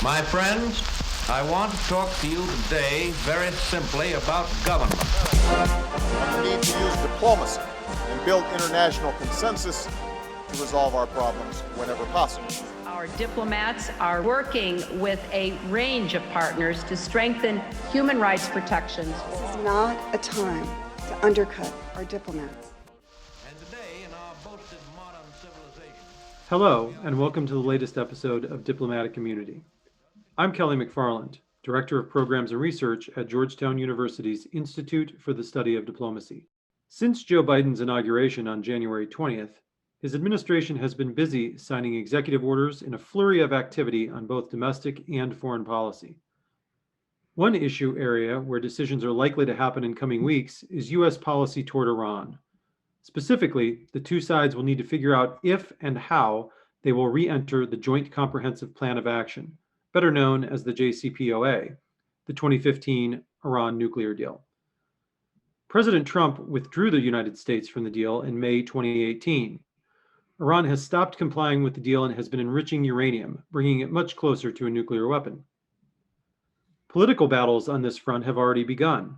My friends, I want to talk to you today very simply about government. We need to use diplomacy and build international consensus to resolve our problems whenever possible. Our diplomats are working with a range of partners to strengthen human rights protections. This is not a time to undercut our diplomats. And today, in our boasted modern civilization... Hello, and welcome to the latest episode of Diplomatic Immunity. I'm Kelly McFarland, Director of Programs and Research at Georgetown University's Institute for the Study of Diplomacy. Since Joe Biden's inauguration on January 20th, his administration has been busy signing executive orders in a flurry of activity on both domestic and foreign policy. One issue area where decisions are likely to happen in coming weeks is U.S. policy toward Iran. Specifically, the two sides will need to figure out if and how they will re-enter the Joint Comprehensive Plan of Action, better known as the JCPOA, the 2015 Iran nuclear deal. President Trump withdrew the United States from the deal in May 2018. Iran has stopped complying with the deal and has been enriching uranium, bringing it much closer to a nuclear weapon. Political battles on this front have already begun.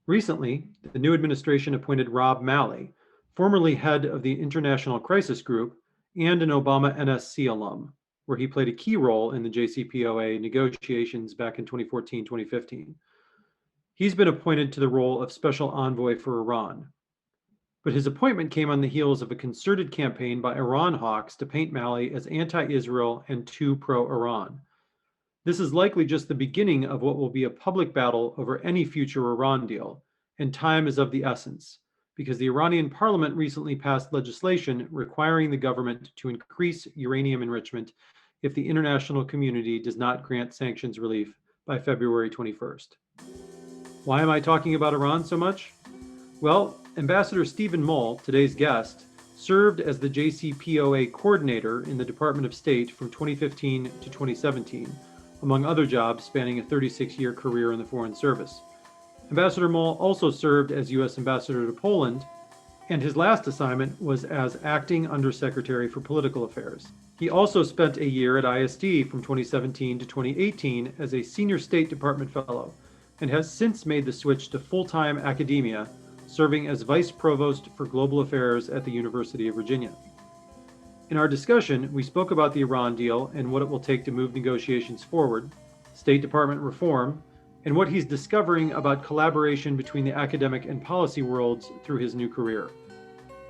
Recently, the new administration appointed Rob Malley, formerly head of the International Crisis Group and an Obama NSC alum, where he played a key role in the JCPOA negotiations back in 2014-2015. He's been appointed to the role of Special Envoy for Iran. But his appointment came on the heels of a concerted campaign by Iran hawks to paint Malley as anti-Israel and too pro-Iran. This is likely just the beginning of what will be a public battle over any future Iran deal, and time is of the essence, because the Iranian parliament recently passed legislation requiring the government to increase uranium enrichment if the international community does not grant sanctions relief by February 21st. Why am I talking about Iran so much? Well, Ambassador Stephen Mull, today's guest, served as the JCPOA coordinator in the Department of State from 2015 to 2017, among other jobs spanning a 36-year career in the Foreign Service. Ambassador Mull also served as U.S. Ambassador to Poland, and his last assignment was as Acting Undersecretary for Political Affairs. He also spent a year at ISD from 2017 to 2018 as a Senior State Department Fellow, and has since made the switch to full-time academia, serving as Vice Provost for Global Affairs at the University of Virginia. In our discussion, we spoke about the Iran deal and what it will take to move negotiations forward, State Department reform, and what he's discovering about collaboration between the academic and policy worlds through his new career.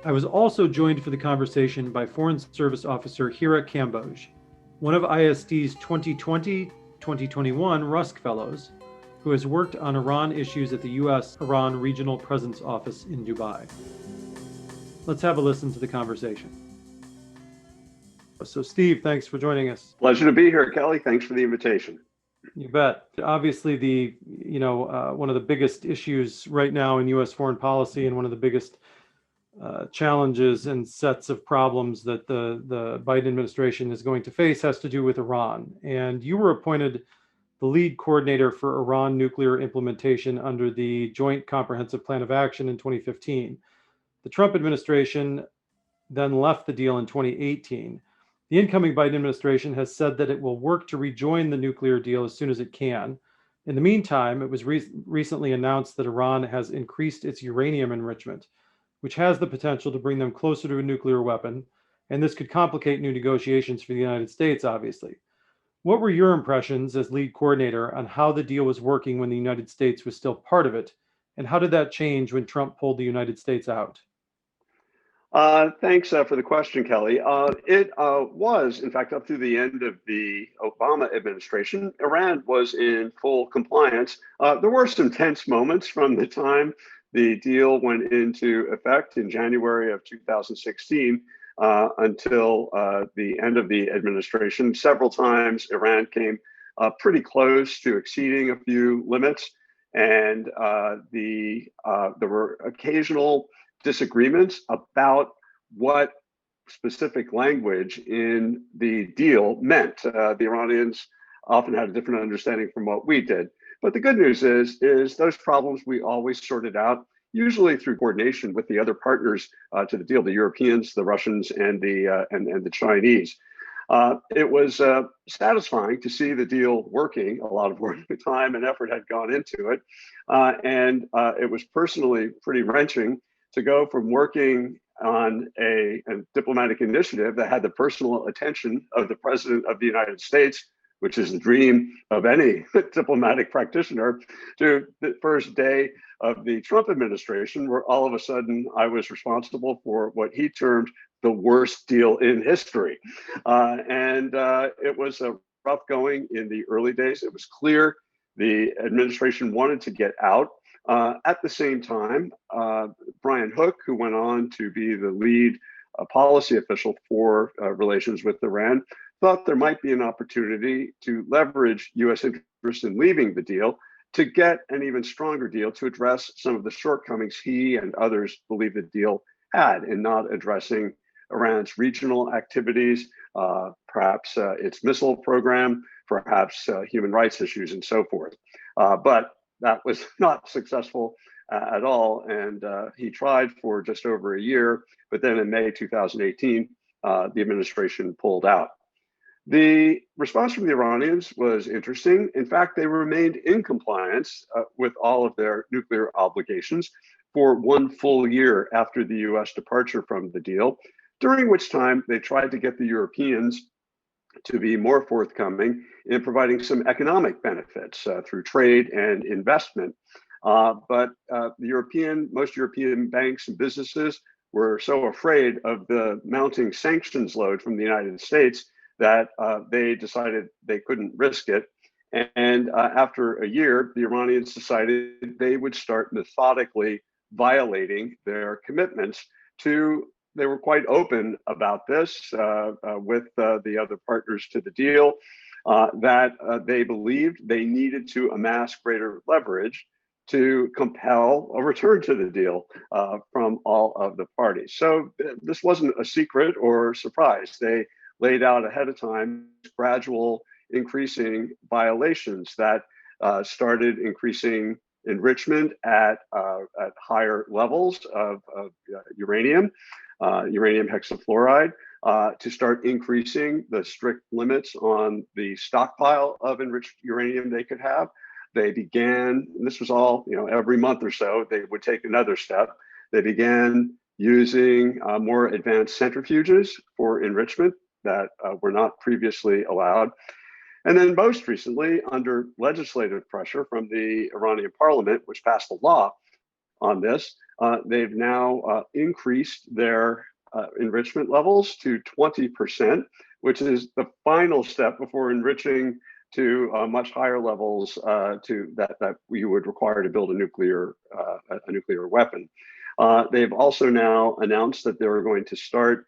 I was also joined for the conversation by Foreign Service Officer Heera Kamboj, one of ISD's 2020-2021 Rusk Fellows, who has worked on Iran issues at the U.S. Iran Regional Presence Office in Dubai. Let's have a listen to the conversation. So Steve, thanks for joining us. Pleasure to be here, Kelly. Thanks for the invitation. You bet. Obviously, one of the biggest issues right now in U.S. foreign policy and one of the biggest challenges and sets of problems that the Biden administration is going to face has to do with Iran. And you were appointed the lead coordinator for Iran nuclear implementation under the Joint Comprehensive Plan of Action in 2015. The Trump administration then left the deal in 2018. The incoming Biden administration has said that it will work to rejoin the nuclear deal as soon as it can. In the meantime, it was recently announced that Iran has increased its uranium enrichment, which has the potential to bring them closer to a nuclear weapon, and this could complicate new negotiations for the United States, obviously. What were your impressions as lead coordinator on how the deal was working when the United States was still part of it, and how did that change when Trump pulled the United States out? Thanks for the question, Kelly. It was, in fact, up through the end of the Obama administration, Iran was in full compliance. There were some tense moments from the time the deal went into effect in January of 2016 until the end of the administration. Several times, Iran came pretty close to exceeding a few limits, and there were occasional disagreements about what specific language in the deal meant. The Iranians often had a different understanding from what we did. But the good news is those problems we always sorted out, usually through coordination with the other partners to the deal, the Europeans, the Russians, and the Chinese. It was satisfying to see the deal working. A lot of work, time, and effort had gone into it. And it was personally pretty wrenching to go from working on a diplomatic initiative that had the personal attention of the President of the United States, which is the dream of any diplomatic practitioner, to the first day of the Trump administration, where all of a sudden I was responsible for what he termed the worst deal in history. It was a rough going in the early days. It was clear the administration wanted to get out. At the same time, Brian Hook, who went on to be the lead policy official for relations with Iran, thought there might be an opportunity to leverage U.S. interest in leaving the deal to get an even stronger deal to address some of the shortcomings he and others believe the deal had in not addressing Iran's regional activities, perhaps its missile program, perhaps human rights issues, and so forth. But that was not successful at all. And he tried for just over a year, but then in May 2018, the administration pulled out. The response from the Iranians was interesting. In fact, they remained in compliance with all of their nuclear obligations for 1 full year after the US departure from the deal, during which time they tried to get the Europeans to be more forthcoming in providing some economic benefits through trade and investment. But most European banks and businesses were so afraid of the mounting sanctions load from the United States that they decided they couldn't risk it. And after a year, the Iranians decided they would start methodically violating their commitments to. They were quite open about this with the other partners to the deal, that they believed they needed to amass greater leverage to compel a return to the deal from all of the parties. So this wasn't a secret or surprise. They laid out ahead of time gradual increasing violations that started increasing enrichment at higher levels of uranium hexafluoride, to start increasing the strict limits on the stockpile of enriched uranium they could have. They began, and this was all, every month or so, they would take another step. They began using more advanced centrifuges for enrichment that were not previously allowed. And then most recently, under legislative pressure from the Iranian parliament, which passed a law on this, they've now increased their enrichment levels to 20%, which is the final step before enriching to much higher levels to that we would require to build a nuclear weapon. They've also now announced that they're going to start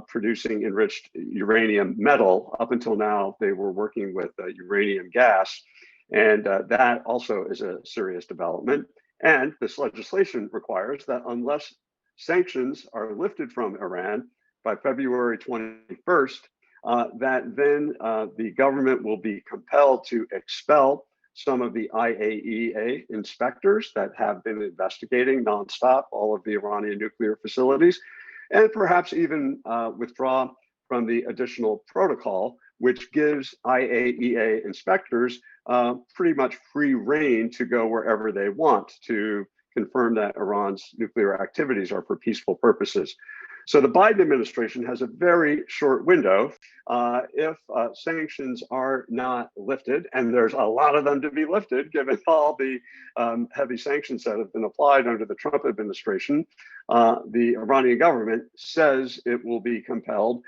producing enriched uranium metal. Up until now, they were working with uranium gas, and that also is a serious development. And this legislation requires that unless sanctions are lifted from Iran by February 21st, that then the government will be compelled to expel some of the IAEA inspectors that have been investigating nonstop all of the Iranian nuclear facilities, and perhaps even withdraw from the additional protocol, which gives IAEA inspectors pretty much free rein to go wherever they want to confirm that Iran's nuclear activities are for peaceful purposes. So the Biden administration has a very short window. If sanctions are not lifted, and there's a lot of them to be lifted, given all the heavy sanctions that have been applied under the Trump administration, the Iranian government says it will be compelled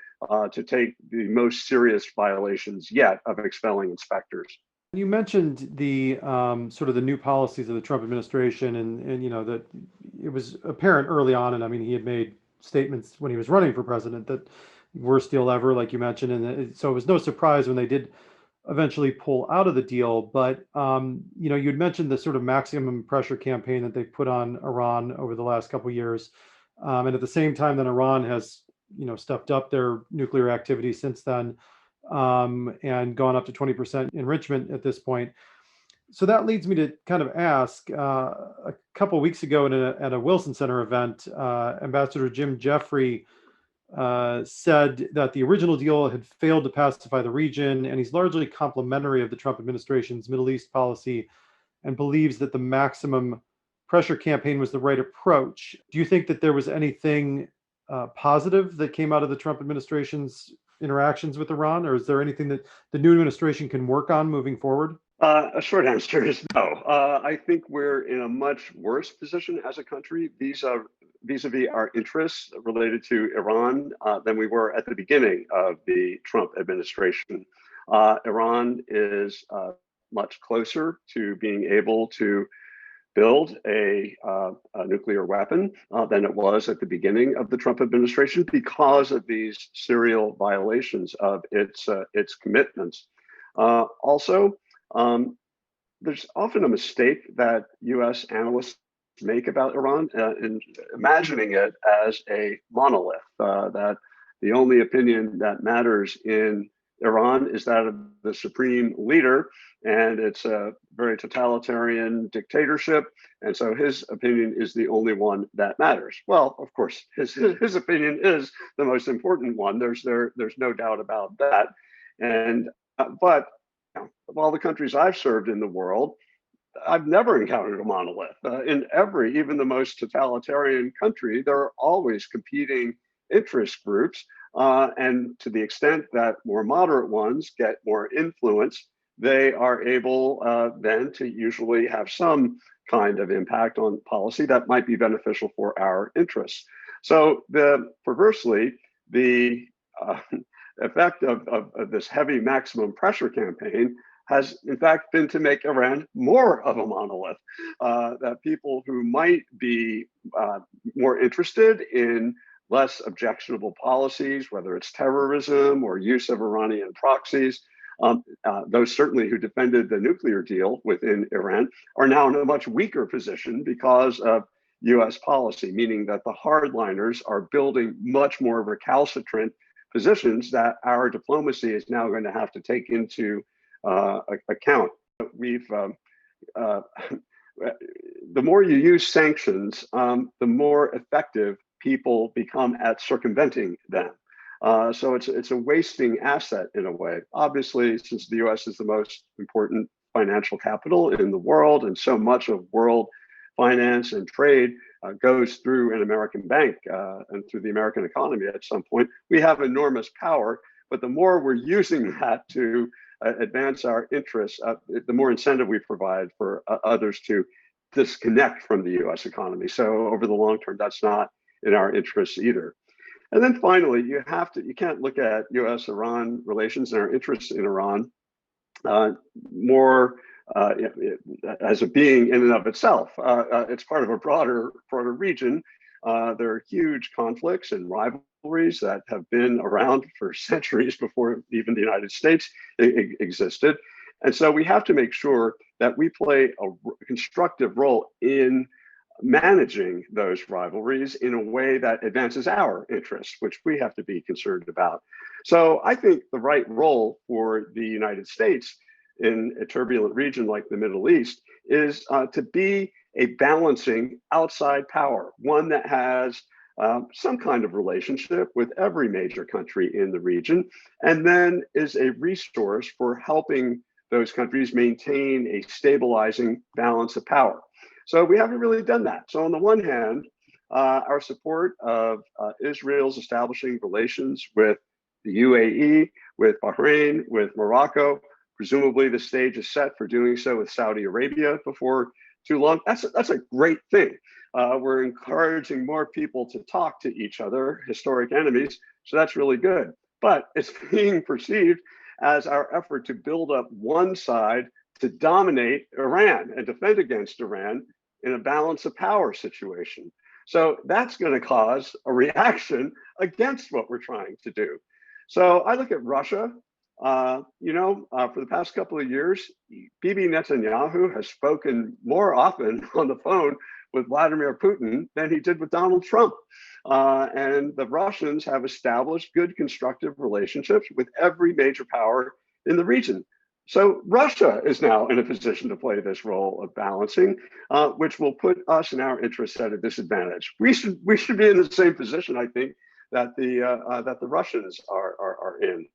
to take the most serious violations yet of expelling inspectors. You mentioned the sort of the new policies of the Trump administration, and that it was apparent early on, and I mean, he had made statements when he was running for president that worst deal ever, like you mentioned, and so it was no surprise when they did eventually pull out of the deal. But you'd mentioned the sort of maximum pressure campaign that they've put on Iran over the last couple of years, and at the same time that Iran has stepped up their nuclear activity since then, and gone up to 20% enrichment at this point. So that leads me to kind of ask, a couple of weeks ago at a Wilson Center event, Ambassador Jim Jeffrey said that the original deal had failed to pacify the region, and he's largely complimentary of the Trump administration's Middle East policy and believes that the maximum pressure campaign was the right approach. Do you think that there was anything positive that came out of the Trump administration's interactions with Iran, or is there anything that the new administration can work on moving forward? A short answer is no. I think we're in a much worse position as a country vis-a-vis our interests related to Iran than we were at the beginning of the Trump administration. Iran is much closer to being able to build a nuclear weapon than it was at the beginning of the Trump administration because of these serial violations of its commitments. Also, there's often a mistake that U.S. analysts make about Iran in imagining it as a monolith, that the only opinion that matters in Iran is that of the supreme leader, and it's a very totalitarian dictatorship, and so his opinion is the only one that matters. Well, of course, his opinion is the most important one. There's no doubt about that. And but of all the countries I've served in the world, I've never encountered a monolith. In every, even the most totalitarian country, there are always competing interest groups. And to the extent that more moderate ones get more influence, they are able then to usually have some kind of impact on policy that might be beneficial for our interests. So perversely, the effect of this heavy maximum pressure campaign has in fact been to make Iran more of a monolith, that people who might be more interested in less objectionable policies, whether it's terrorism or use of Iranian proxies, those certainly who defended the nuclear deal within Iran are now in a much weaker position because of US policy, meaning that the hardliners are building much more recalcitrant positions that our diplomacy is now going to have to take into account. The more you use sanctions, the more effective people become at circumventing them. So it's a wasting asset in a way. Obviously, since the US is the most important financial capital in the world, and so much of world finance and trade goes through an American bank and through the American economy at some point, we have enormous power. But the more we're using that to advance our interests, the more incentive we provide for others to disconnect from the US economy. So over the long term, that's not in our interests either. And then finally, you can't look at US-Iran relations and our interests in Iran more as a being in and of itself. It's part of a broader region. There are huge conflicts and rivalries that have been around for centuries before even the United States existed. And so we have to make sure that we play a constructive role in managing those rivalries in a way that advances our interests, which we have to be concerned about. So I think the right role for the United States in a turbulent region like the Middle East is to be a balancing outside power, one that has some kind of relationship with every major country in the region, and then is a resource for helping those countries maintain a stabilizing balance of power. So we haven't really done that. So on the one hand, our support of Israel's establishing relations with the UAE, with Bahrain, with Morocco, presumably the stage is set for doing so with Saudi Arabia before too long. That's a great thing. We're encouraging more people to talk to each other, historic enemies. So that's really good. But it's being perceived as our effort to build up one side to dominate Iran and defend against Iran in a balance of power situation. So that's going to cause a reaction against what we're trying to do. So I look at Russia. For the past couple of years, Bibi Netanyahu has spoken more often on the phone with Vladimir Putin than he did with Donald Trump. And the Russians have established good constructive relationships with every major power in the region. So Russia is now in a position to play this role of balancing, which will put us and our interests at a disadvantage. We should be in the same position, I think, that the Russians are in.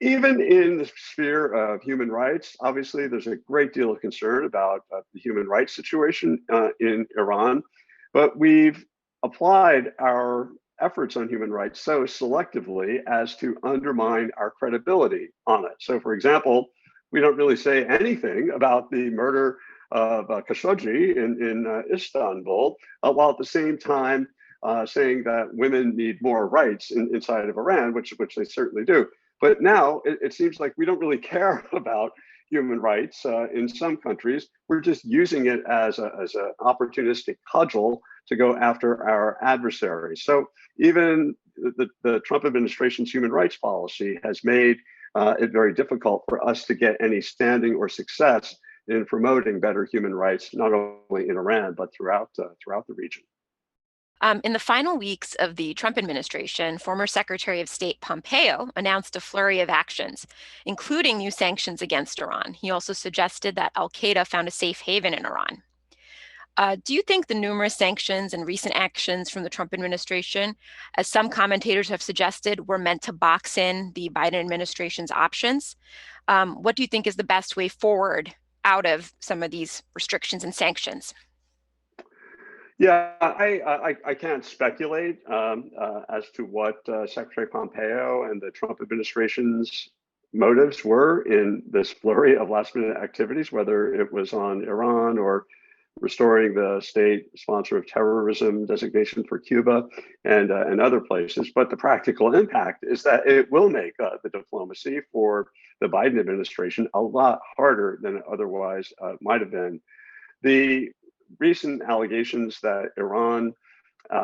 Even in the sphere of human rights, obviously, there's a great deal of concern about the human rights situation in Iran, but we've applied our efforts on human rights so selectively as to undermine our credibility on it. So, for example, we don't really say anything about the murder of Khashoggi in Istanbul, while at the same time saying that women need more rights inside of Iran, which they certainly do. But now it seems like we don't really care about human rights in some countries. We're just using it as an opportunistic cudgel to go after our adversaries. So even the Trump administration's human rights policy has made it very difficult for us to get any standing or success in promoting better human rights, not only in Iran, but throughout the region. In the final weeks of the Trump administration, former Secretary of State Pompeo announced a flurry of actions, including new sanctions against Iran. He also suggested that al-Qaeda found a safe haven in Iran. Do you think the numerous sanctions and recent actions from the Trump administration, as some commentators have suggested, were meant to box in the Biden administration's options? What do you think is the best way forward out of some of these restrictions and sanctions? Yeah, I can't speculate as to what Secretary Pompeo and the Trump administration's motives were in this flurry of last-minute activities, whether it was on Iran or restoring the state sponsor of terrorism designation for Cuba and other places. But the practical impact is that it will make the diplomacy for the Biden administration a lot harder than it otherwise might have been. The recent allegations that Iran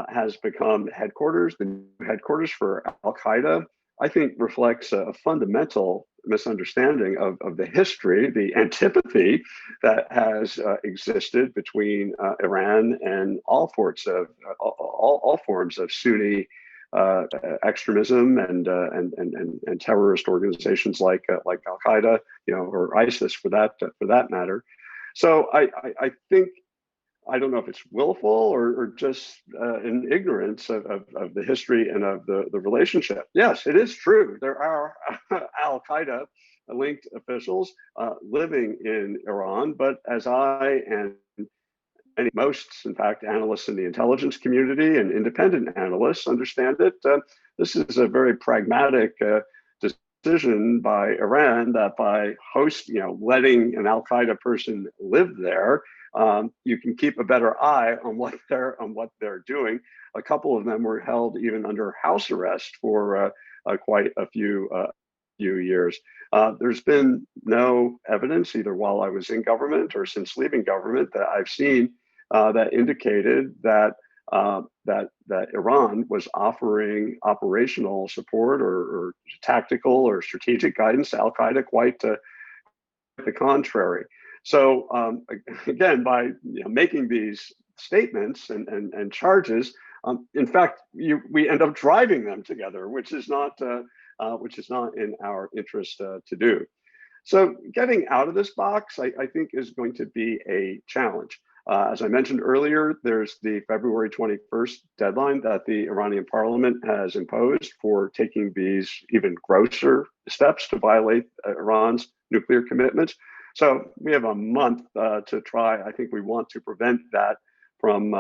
has become the new headquarters for al-Qaeda, I think reflects a fundamental misunderstanding of the history, the antipathy that has existed between Iran and all forms of Sunni extremism and terrorist organizations like al-Qaeda, or ISIS for that matter. So I think, I don't know if it's willful or just in ignorance of the history and of the relationship. Yes, it is true. There are al-Qaeda linked officials living in Iran, but as I and most, in fact, analysts in the intelligence community and independent analysts understand it, this is a very pragmatic decision by Iran that by letting an al-Qaeda person live there, you can keep a better eye on what they're doing. A couple of them were held even under house arrest for quite a few years. There's been no evidence, either while I was in government or since leaving government, that I've seen that indicated that Iran was offering operational support or tactical or strategic guidance to al-Qaeda. Quite the contrary. So again, by making these statements and charges, in fact, we end up driving them together, which is not in our interest to do. So getting out of this box, I think, is going to be a challenge. As I mentioned earlier, there's the February 21st deadline that the Iranian parliament has imposed for taking these even grosser steps to violate Iran's nuclear commitments. So we have a month to try. I think we want to prevent that from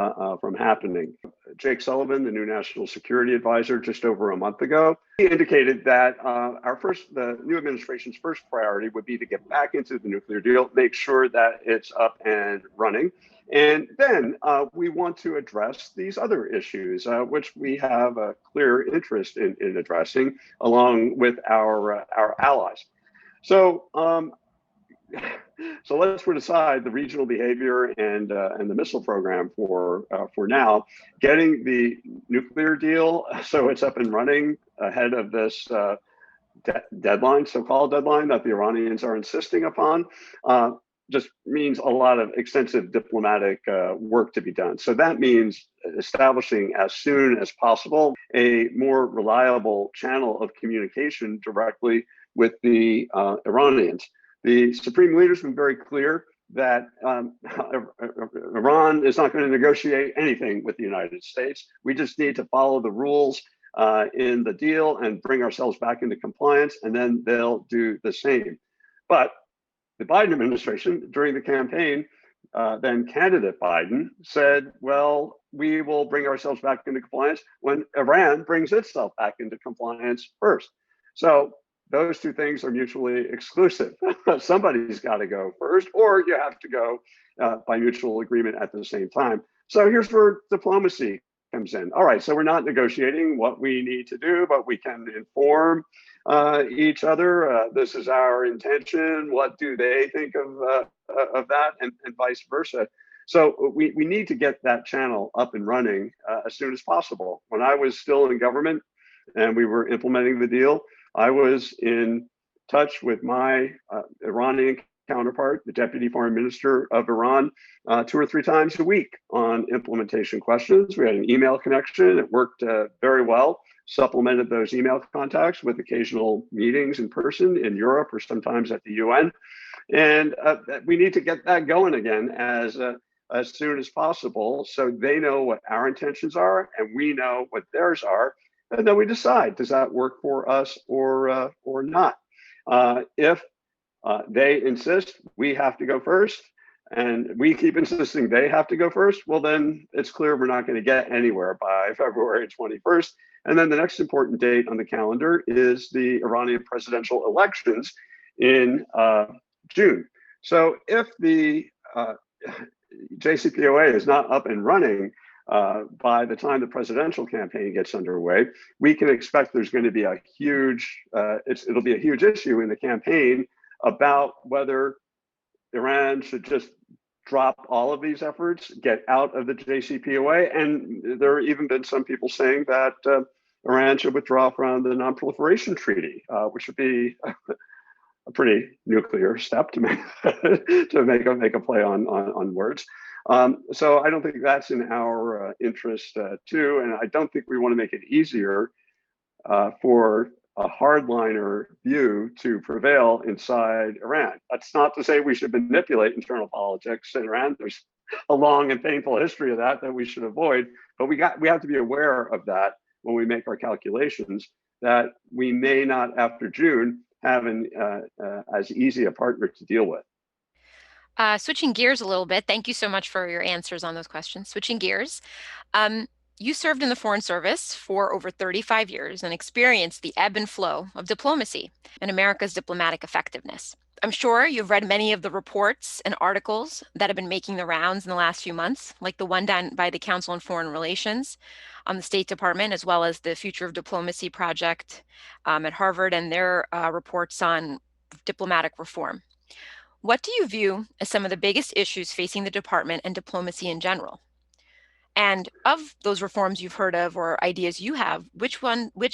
happening. Jake Sullivan, the new national security advisor, just over a month ago, he indicated that the new administration's first priority would be to get back into the nuclear deal, make sure that it's up and running. And then we want to address these other issues, which we have a clear interest in addressing, along with our allies. So let's put aside the regional behavior and the missile program for now. Getting the nuclear deal so it's up and running ahead of this deadline, so-called deadline that the Iranians are insisting upon, just means a lot of extensive diplomatic work to be done. So that means establishing as soon as possible a more reliable channel of communication directly with the Iranians. The supreme leader's been very clear that Iran is not going to negotiate anything with the United States. We just need to follow the rules in the deal and bring ourselves back into compliance, and then they'll do the same. But the Biden administration, during the campaign, then candidate Biden said, well, we will bring ourselves back into compliance when Iran brings itself back into compliance first. So those two things are mutually exclusive. Somebody's got to go first, or you have to go by mutual agreement at the same time. So here's where diplomacy comes in. All right, so we're not negotiating what we need to do, but we can inform each other. This is our intention. What do they think of that, and vice versa. So we need to get that channel up and running as soon as possible. When I was still in government and we were implementing the deal, I was in touch with my Iranian counterpart, the deputy foreign minister of Iran, 2 or 3 times a week on implementation questions. We had an email connection. It worked very well. Supplemented those email contacts with occasional meetings in person in Europe or sometimes at the UN. And we need to get that going again as soon as possible, so they know what our intentions are and we know what theirs are, and then we decide, does that work for us or not? If they insist we have to go first, and we keep insisting they have to go first, well, then it's clear we're not going to get anywhere by February 21st. And then the next important date on the calendar is the Iranian presidential elections in June. So if the JCPOA is not up and running by the time the presidential campaign gets underway, we can expect there's going to be a huge, it'll be a huge issue in the campaign about whether Iran should just drop all of these efforts, get out of the JCPOA. And there have even been some people saying that Iran should withdraw from the Non-Proliferation Treaty, which would be a pretty nuclear step to make a play on words. So I don't think that's in our interest too, and I don't think we want to make it easier for a hardliner view to prevail inside Iran. That's not to say we should manipulate internal politics in Iran. There's a long and painful history of that we should avoid, but we have to be aware of that when we make our calculations, that we may not, after June, have as easy a partner to deal with. Switching gears a little bit, thank you so much for your answers on those questions. Switching gears, you served in the Foreign Service for over 35 years and experienced the ebb and flow of diplomacy and America's diplomatic effectiveness. I'm sure you've read many of the reports and articles that have been making the rounds in the last few months, like the one done by the Council on Foreign Relations, the State Department, as well as the Future of Diplomacy project at Harvard and their reports on diplomatic reform. What do you view as some of the biggest issues facing the department and diplomacy in general? And of those reforms you've heard of or ideas you have, which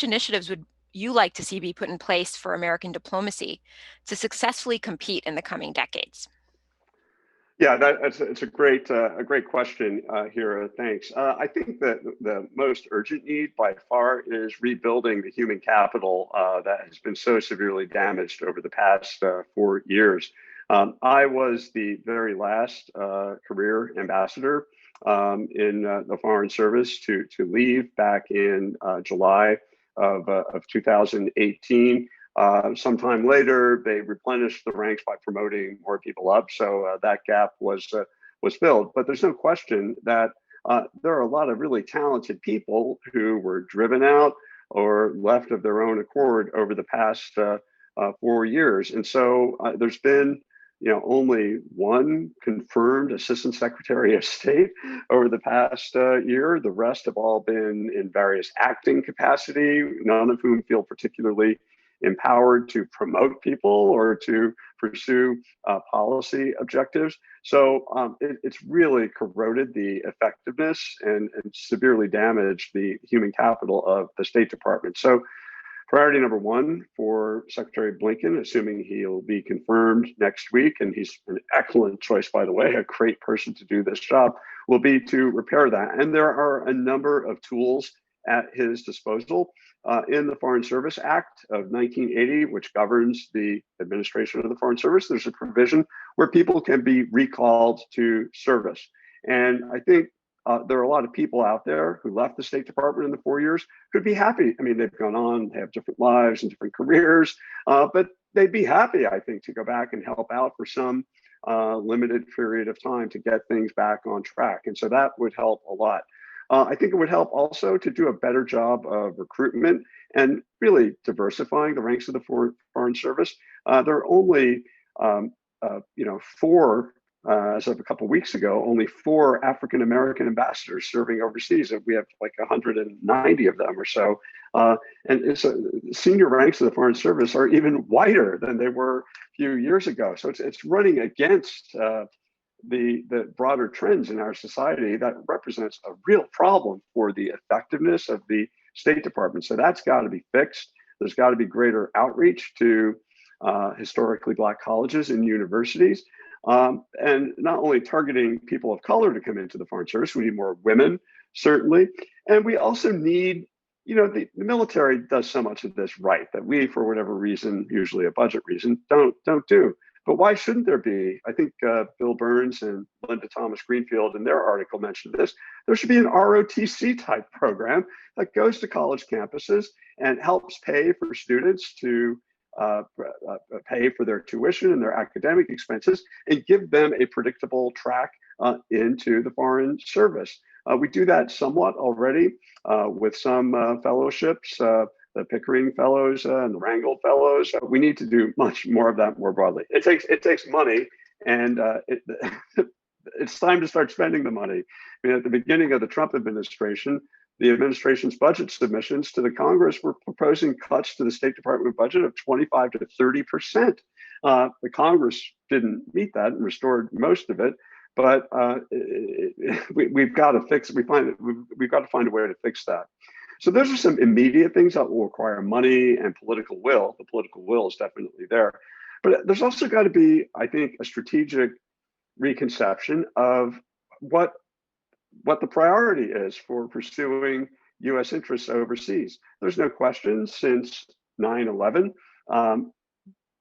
initiatives would you like to see be put in place for American diplomacy to successfully compete in the coming decades? Yeah, it's a great question, Heera. Thanks. I think that the most urgent need by far is rebuilding the human capital that has been so severely damaged over the past 4 years. I was the very last career ambassador in the Foreign Service to leave back in July of 2018. Sometime later, they replenished the ranks by promoting more people up, so that gap was filled. But there's no question that there are a lot of really talented people who were driven out or left of their own accord over the past 4 years, and so there's been only one confirmed Assistant Secretary of State over the past year. The rest have all been in various acting capacity, none of whom feel particularly empowered to promote people or to pursue policy objectives. So it's really corroded the effectiveness and severely damaged the human capital of the State Department. So priority number one for Secretary Blinken, assuming he'll be confirmed next week, and he's an excellent choice, by the way, a great person to do this job, will be to repair that. And there are a number of tools at his disposal. In the Foreign Service Act of 1980, which governs the administration of the Foreign Service, there's a provision where people can be recalled to service. And I think there are a lot of people out there who left the State Department in the 4 years who'd be happy. I mean, they've gone on, they have different lives and different careers, but they'd be happy, I think, to go back and help out for some limited period of time to get things back on track. And so that would help a lot. I think it would help also to do a better job of recruitment and really diversifying the ranks of the Foreign Service. There are only, four, as of a couple of weeks ago, only 4 African American ambassadors serving overseas. And we have like 190 of them or so. And so senior ranks of the Foreign Service are even wider than they were a few years ago. So it's running against the broader trends in our society that represents a real problem for the effectiveness of the State Department. So that's got to be fixed. There's got to be greater outreach to historically Black colleges and universities. And not only targeting people of color to come into the Foreign Service, we need more women, certainly. And we also need, the military does so much of this right that we, for whatever reason, usually a budget reason, don't do. But why shouldn't there be? I think Bill Burns and Linda Thomas Greenfield in their article mentioned this. There should be an ROTC type program that goes to college campuses and helps pay for students to pay for their tuition and their academic expenses and give them a predictable track into the Foreign Service. We do that somewhat already with some fellowships, the Pickering Fellows and the Rangel Fellows. We need to do much more of that more broadly. It takes money, and it's time to start spending the money. I mean, at the beginning of the Trump administration, the administration's budget submissions to the Congress were proposing cuts to the State Department budget of 25 to 30%. The Congress didn't meet that and restored most of it, but we've got to fix. We've got to find a way to fix that. So those are some immediate things that will require money and political will. The political will is definitely there, but there's also got to be, I think, a strategic reconception of what the priority is for pursuing U.S. interests overseas. There's no question since 9/11,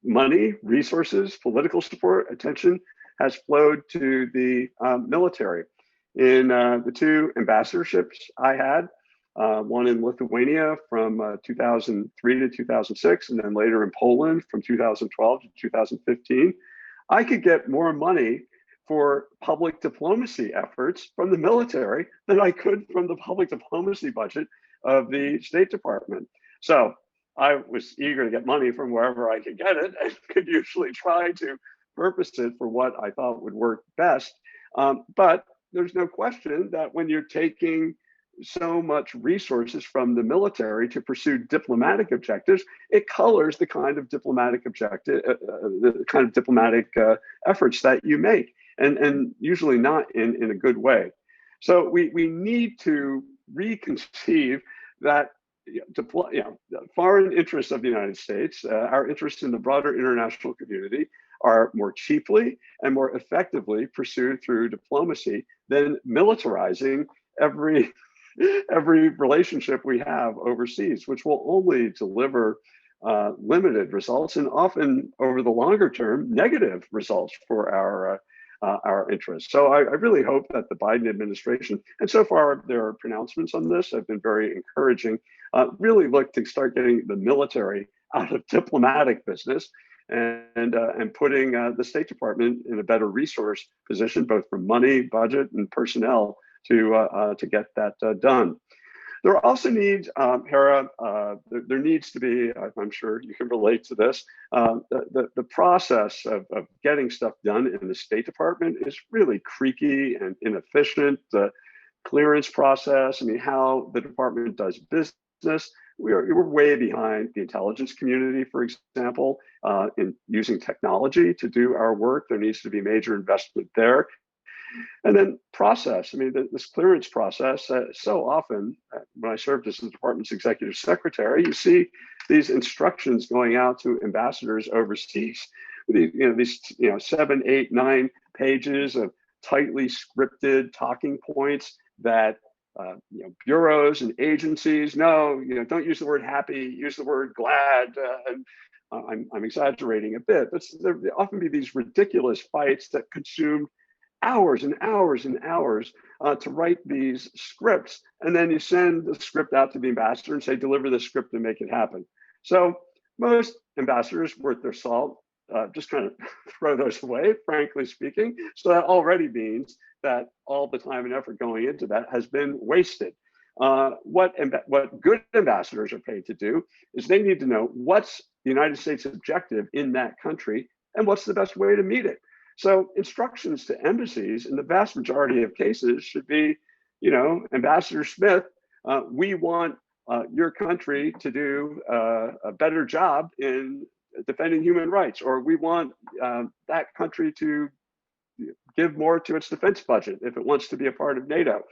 money, resources, political support, attention has flowed to the military. In the 2 ambassadorships I had, one in Lithuania from 2003 to 2006, and then later in Poland from 2012 to 2015, I could get more money for public diplomacy efforts from the military than I could from the public diplomacy budget of the State Department. So I was eager to get money from wherever I could get it, and could usually try to purpose it for what I thought would work best. But there's no question that when you're taking so much resources from the military to pursue diplomatic objectives, it colors the kind of diplomatic efforts that you make, and usually not in a good way. So we need to reconceive that the foreign interests of the United States, our interests in the broader international community, are more cheaply and more effectively pursued through diplomacy than militarizing every relationship we have overseas, which will only deliver limited results and often over the longer term negative results for our interests. So I really hope that the Biden administration, and so far their pronouncements on this have been very encouraging, really look to start getting the military out of diplomatic business and putting the State Department in a better resource position, both for money, budget, and personnel to get that done. There also needs, Heera, there needs to be, I'm sure you can relate to this, the process of getting stuff done in the State Department is really creaky and inefficient. The clearance process, I mean, how the department does business, we're way behind the intelligence community, for example, in using technology to do our work. There needs to be major investment there. And then process, I mean, this clearance process, so often when I served as the department's executive secretary, you see these instructions going out to ambassadors overseas, these 7, 8, 9 pages of tightly scripted talking points that bureaus and agencies, don't use the word happy, use the word glad. And I'm exaggerating a bit, but there often be these ridiculous fights that consume hours and hours and hours to write these scripts, and then you send the script out to the ambassador and say, deliver the script and make it happen. So most ambassadors worth their salt just kind of throw those away, frankly speaking. So that already means that all the time and effort going into that has been wasted. What good ambassadors are paid to do is they need to know what's the United States objective in that country and what's the best way to meet it. So instructions to embassies in the vast majority of cases should be, Ambassador Smith, we want your country to do a better job in defending human rights, or we want that country to give more to its defense budget if it wants to be a part of NATO.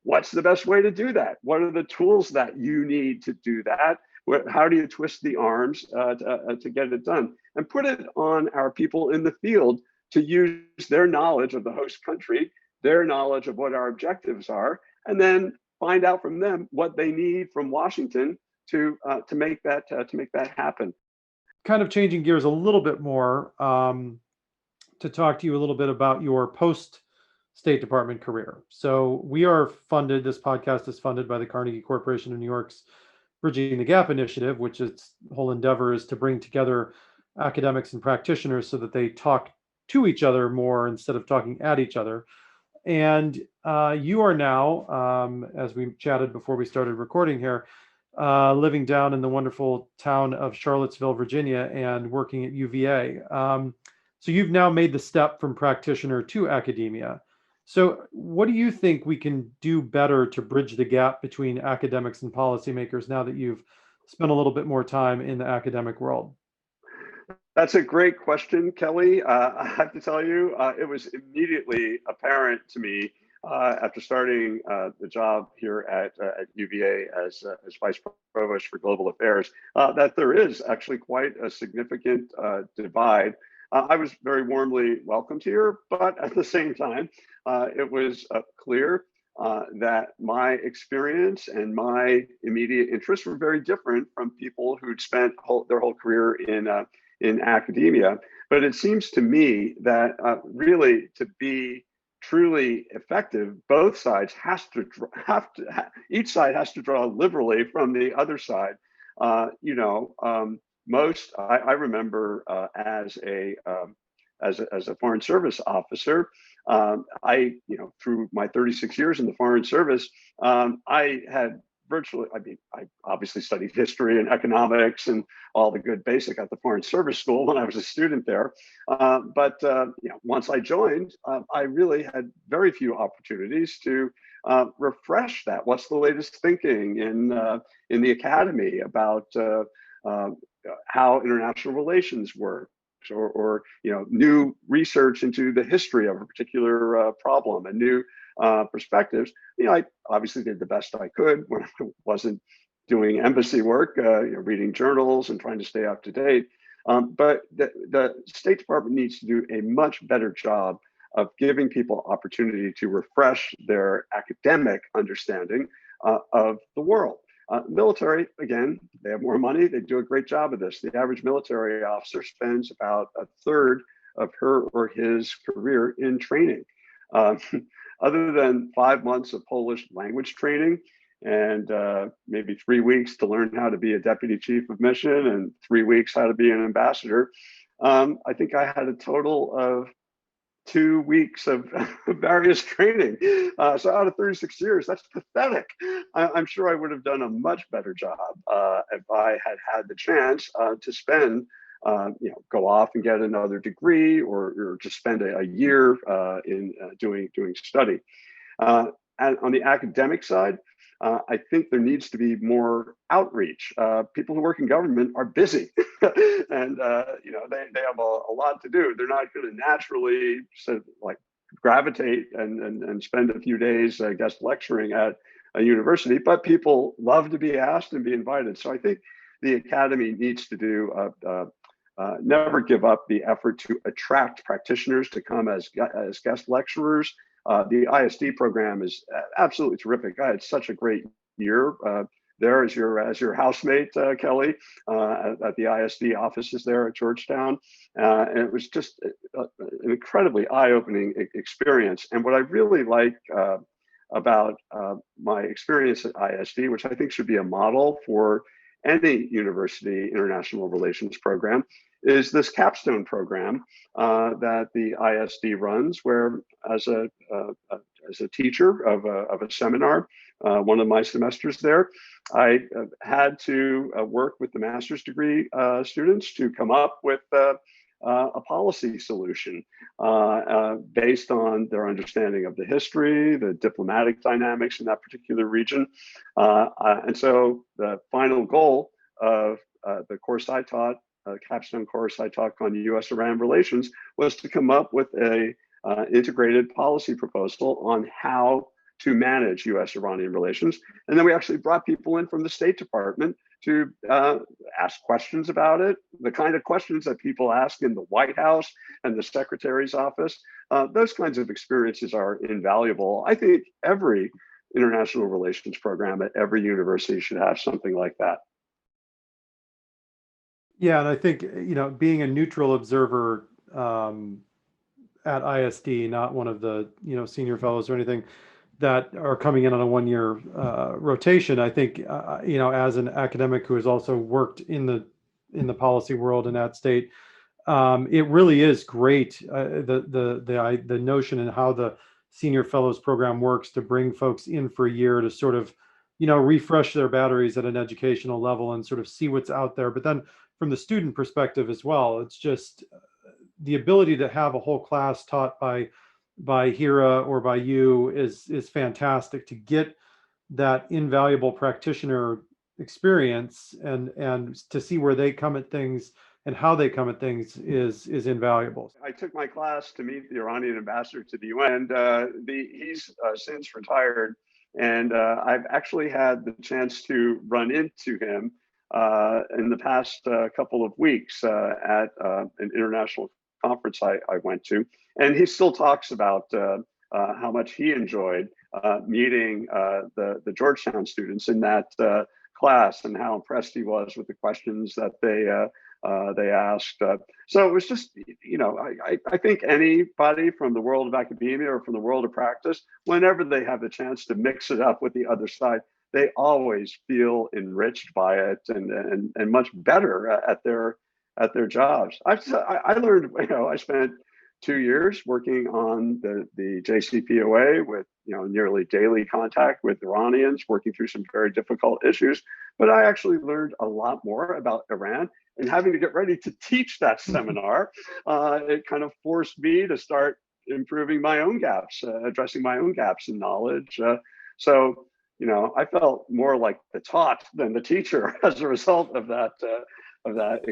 What's the best way to do that? What are the tools that you need to do that? How do you twist the arms to get it done? And put it on our people in the field to use their knowledge of the host country, their knowledge of what our objectives are, and then find out from them what they need from Washington to make that happen. Kind of changing gears a little bit more to talk to you a little bit about your post State Department career. So we are funded, this podcast is funded by the Carnegie Corporation of New York's Bridging the Gap initiative, which its whole endeavor is to bring together academics and practitioners so that they talk to each other more instead of talking at each other. And you are now, as we chatted before we started recording here, living down in the wonderful town of Charlottesville, Virginia, and working at UVA. So you've now made the step from practitioner to academia. So what do you think we can do better to bridge the gap between academics and policymakers now that you've spent a little bit more time in the academic world? That's a great question, Kelly. I have to tell you, it was immediately apparent to me after starting the job here at UVA as Vice Provost for Global Affairs that there is actually quite a significant divide. I was very warmly welcomed here, but at the same time, it was clear that my experience and my immediate interests were very different from people who'd spent their whole career in academia. But it seems to me that really to be truly effective, both sides each side has to draw liberally from the other side. I remember as a Foreign Service officer, through my 36 years in the Foreign Service, I had I obviously studied history and economics and all the good basic at the Foreign Service School when I was a student there. But once I joined, I really had very few opportunities to refresh that. What's the latest thinking in the academy about how international relations work? Or new research into the history of a particular problem and new perspectives. I obviously did the best I could when I wasn't doing embassy work, reading journals and trying to stay up to date. But the State Department needs to do a much better job of giving people opportunity to refresh their academic understanding of the world. Military, again, they have more money. They do a great job of this. The average military officer spends about a third of her or his career in training. Other than 5 months of Polish language training and maybe 3 weeks to learn how to be a deputy chief of mission and 3 weeks how to be an ambassador, I think I had a total of 2 weeks of various training. So out of 36 years, that's pathetic. I'm sure I would have done a much better job if I had the chance to spend, go off and get another degree or just spend a year in doing study. And on the academic side, I think there needs to be more outreach. People who work in government are busy, and they have a lot to do. They're not going to naturally gravitate and spend a few days guest lecturing at a university. But people love to be asked and be invited. So I think the academy needs to do never give up the effort to attract practitioners to come as guest lecturers. The ISD program is absolutely terrific. I had such a great year there as your housemate, Kelly, at the ISD offices there at Georgetown. And it was just an incredibly eye-opening experience. And what I really like about my experience at ISD, which I think should be a model for any university international relations program, is this capstone program that the ISD runs, where as a teacher of a seminar, one of my semesters there, I had to work with the master's degree students to come up with a policy solution based on their understanding of the history, the diplomatic dynamics in that particular region. And so the final goal of the course I taught, capstone course I taught on U.S. Iran relations, was to come up with a integrated policy proposal on how to manage U.S. Iranian relations. And then we actually brought people in from the State Department to ask questions about it, the kind of questions that people ask in the White House and the Secretary's office. Those kinds of experiences are invaluable. I think every international relations program at every university should have something like that. Yeah, and I think, being a neutral observer at ISD, not one of the, senior fellows or anything that are coming in on a one-year rotation, I think, as an academic who has also worked in the policy world and at State, it really is great, the notion and how the senior fellows program works to bring folks in for a year to sort of, refresh their batteries at an educational level and sort of see what's out there. But then from the student perspective as well, it's just the ability to have a whole class taught by Heera or by you is fantastic, to get that invaluable practitioner experience and to see where they come at things and how they come at things is invaluable. I took my class to meet the Iranian ambassador to the UN, and he's since retired, and I've actually had the chance to run into him in the past couple of weeks at an international conference I went to, and he still talks about how much he enjoyed meeting the Georgetown students in that class and how impressed he was with the questions that they asked. So it was just, I think anybody from the world of academia or from the world of practice, whenever they have the chance to mix it up with the other side, they always feel enriched by it and much better at their jobs. I learned, I spent 2 years working on the JCPOA with nearly daily contact with Iranians, working through some very difficult issues. But I actually learned a lot more about Iran, and having to get ready to teach that seminar, it kind of forced me to start improving my own gaps, addressing my own gaps in knowledge. So I felt more like the taught than the teacher as a result of that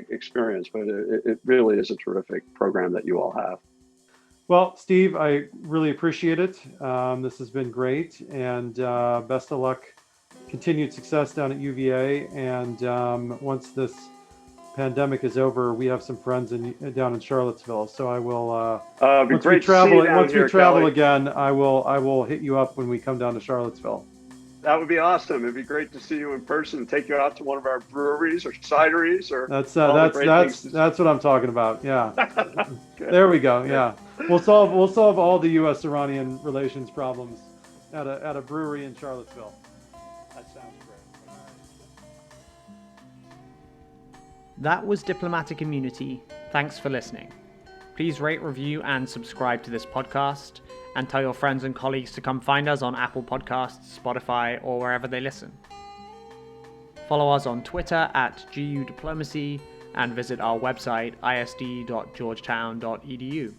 experience. But it really is a terrific program that you all have. Well, Steve, I really appreciate it. This has been great, and best of luck, continued success down at UVA. And once this pandemic is over, we have some friends down in Charlottesville. So I will. Once we travel again, I will hit you up when we come down to Charlottesville. That would be awesome. It'd be great to see you in person and take you out to one of our breweries or cideries or. That's what I'm talking about. Yeah. There we go. Yeah. We'll solve all the U.S. Iranian relations problems at a brewery in Charlottesville. That sounds great. That was Diplomatic Immunity. Thanks for listening. Please rate, review, and subscribe to this podcast, and tell your friends and colleagues to come find us on Apple Podcasts, Spotify, or wherever they listen. Follow us on Twitter at GU Diplomacy, and visit our website isd.georgetown.edu.